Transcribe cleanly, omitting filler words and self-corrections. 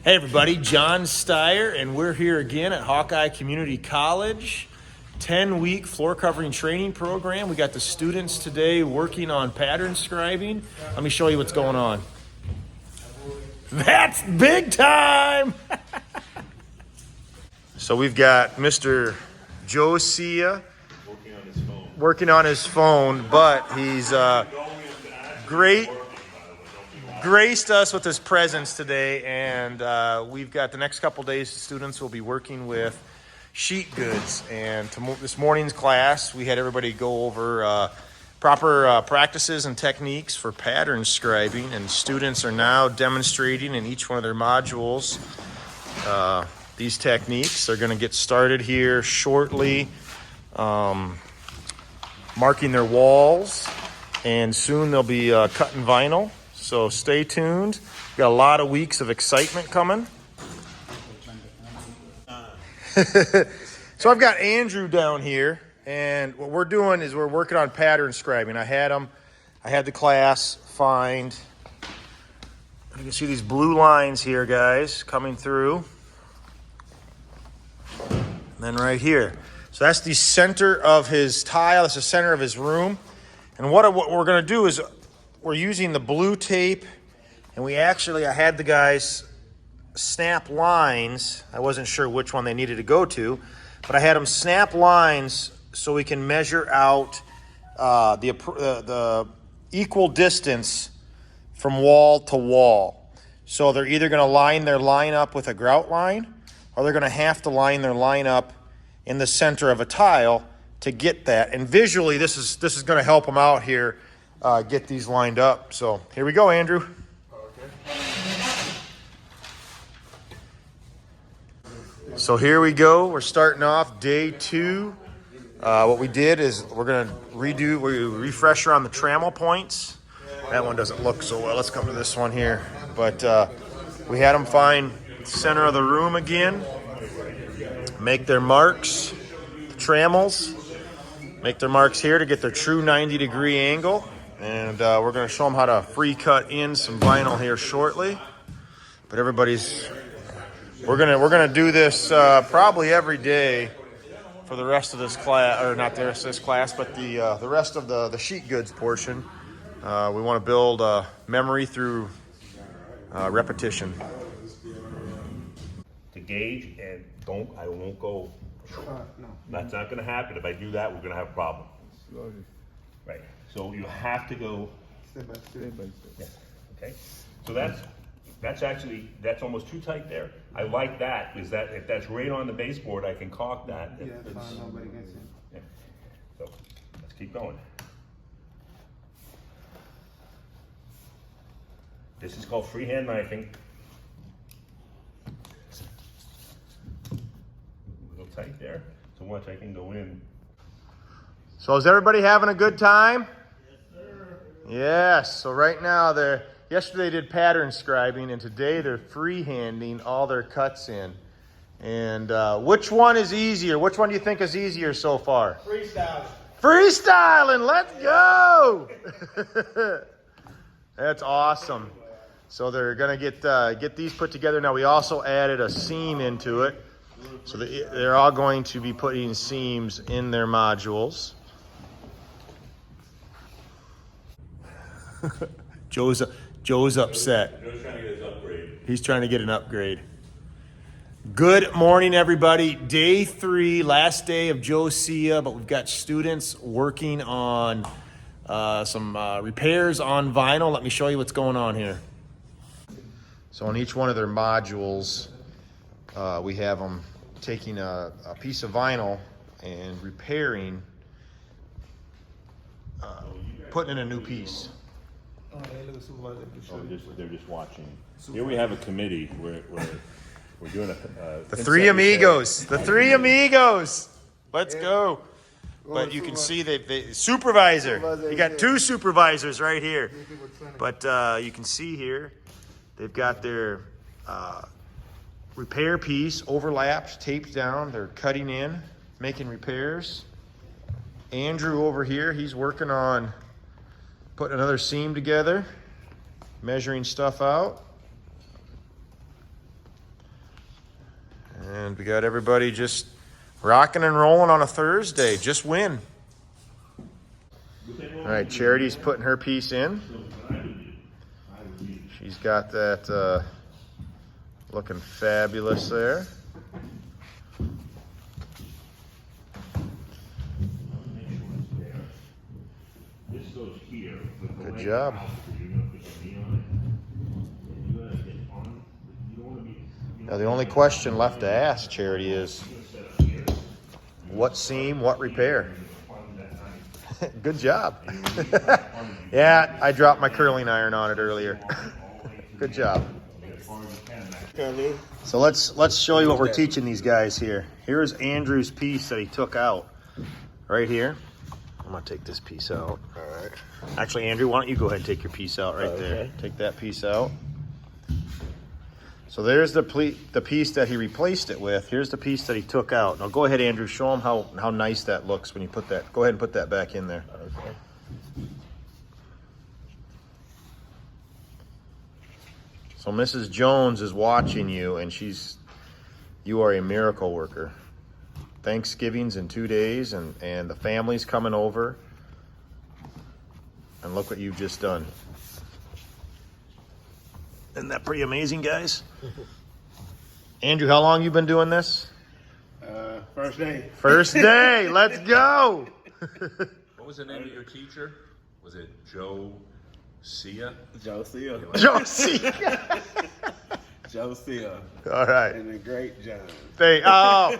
Hey everybody, John Steyer, and we're here again at Hawkeye Community College. 10-week floor covering training program. We got the students today working on pattern scribing. Let me show you what's going on. That's big time! So we've got Mr. Joe Cea working on his phone, but he's graced us with his presence today, and we've got the next couple days students will be working with sheet goods. And this morning's class we had everybody go over proper practices and techniques for pattern scribing, and students are now demonstrating in each one of their modules these techniques. They're going to get started here shortly, marking their walls, and soon they'll be cutting vinyl. So stay tuned. We've got a lot of weeks of excitement coming. So I've got Andrew down here, and what we're doing is we're working on pattern scribing. I had the class find, you can see these blue lines here, guys, coming through. And then right here. So that's the center of his tile. That's the center of his room. And what we're going to do is we're using the blue tape, and I had the guys snap lines. I wasn't sure which one they needed to go to, but I had them snap lines so we can measure out the equal distance from wall to wall. So they're either going to line their line up with a grout line, or they're going to have to line their line up in the center of a tile to get that. And visually, this is going to help them out here. Get these lined up. So here we go, Andrew. Okay. So here we go. We're starting off day 2. What we did is we're going to refresher on the trammel points. That one doesn't look so well. Let's come to this one here. But we had them find the center of the room again, make their marks, the trammels, make their marks here to get their true 90-degree angle. And we're going to show them how to free cut in some vinyl here shortly. But we're gonna do this probably every day for the rest of this class, or not the rest of this class, but the rest of the sheet goods portion. We want to build memory through repetition. To gauge, and I won't go. No. That's not going to happen. If I do that, we're going to have a problem. Slowly. Right. So you have to go step by step. Yeah. Okay. So that's almost too tight there. I like that, because that if that's right on the baseboard, I can caulk that. Yeah, nobody gets it. Yeah. So let's keep going. This is called freehand knifing. A little tight there, so once I can go in. So is everybody having a good time? Yes, so right now yesterday they did pattern scribing, and today they're freehanding all their cuts in. And which one is easier? Which one do you think is easier so far? Freestyling. Freestyling, let's go! That's awesome. So they're gonna get these put together. Now we also added a seam into it. So they're all going to be putting seams in their modules. Joe's upset. Joe's trying to get his upgrade. He's trying to get an upgrade. Good morning, everybody. Day 3, last day of Joe Cea, but we've got students working on some repairs on vinyl. Let me show you what's going on here. So on each one of their modules, we have them taking a piece of vinyl and repairing, putting in a new piece. They're just watching. Here we have a committee where we're doing the three amigos. The three amigos. Let's go. But you can see they supervisor. You got 2 supervisors right here. But you can see here they've got their repair piece overlapped, taped down. They're cutting in, making repairs. Andrew over here, he's working on putting another seam together, measuring stuff out. And we got everybody just rocking and rolling on a Thursday. Just win. All right, Charity's putting her piece in. She's got that looking fabulous there. Good job. Now the only question left to ask, Charity, is what seam, what repair? Good job. Yeah, I dropped my curling iron on it earlier. Good job. So let's show you what we're teaching these guys here. Here's Andrew's piece that he took out right here. I'm gonna take this piece out. All right. Actually, Andrew, why don't you go ahead and take your piece out right there. Take that piece out. So there's the piece that he replaced it with. Here's the piece that he took out. Now go ahead, Andrew, show them how nice that looks when you put that. Go ahead and put that back in there. Okay. So Mrs. Jones is watching you, and you are a miracle worker. Thanksgiving's in 2 days, and the family's coming over. And look what you've just done. Isn't that pretty amazing, guys? Andrew, how long you been doing this? First day. First day. Let's go. What was the name of your teacher? Was it Joe Cea? Joe Cea. Joe Cea. Joe Cea. All right. And the great John. Oh,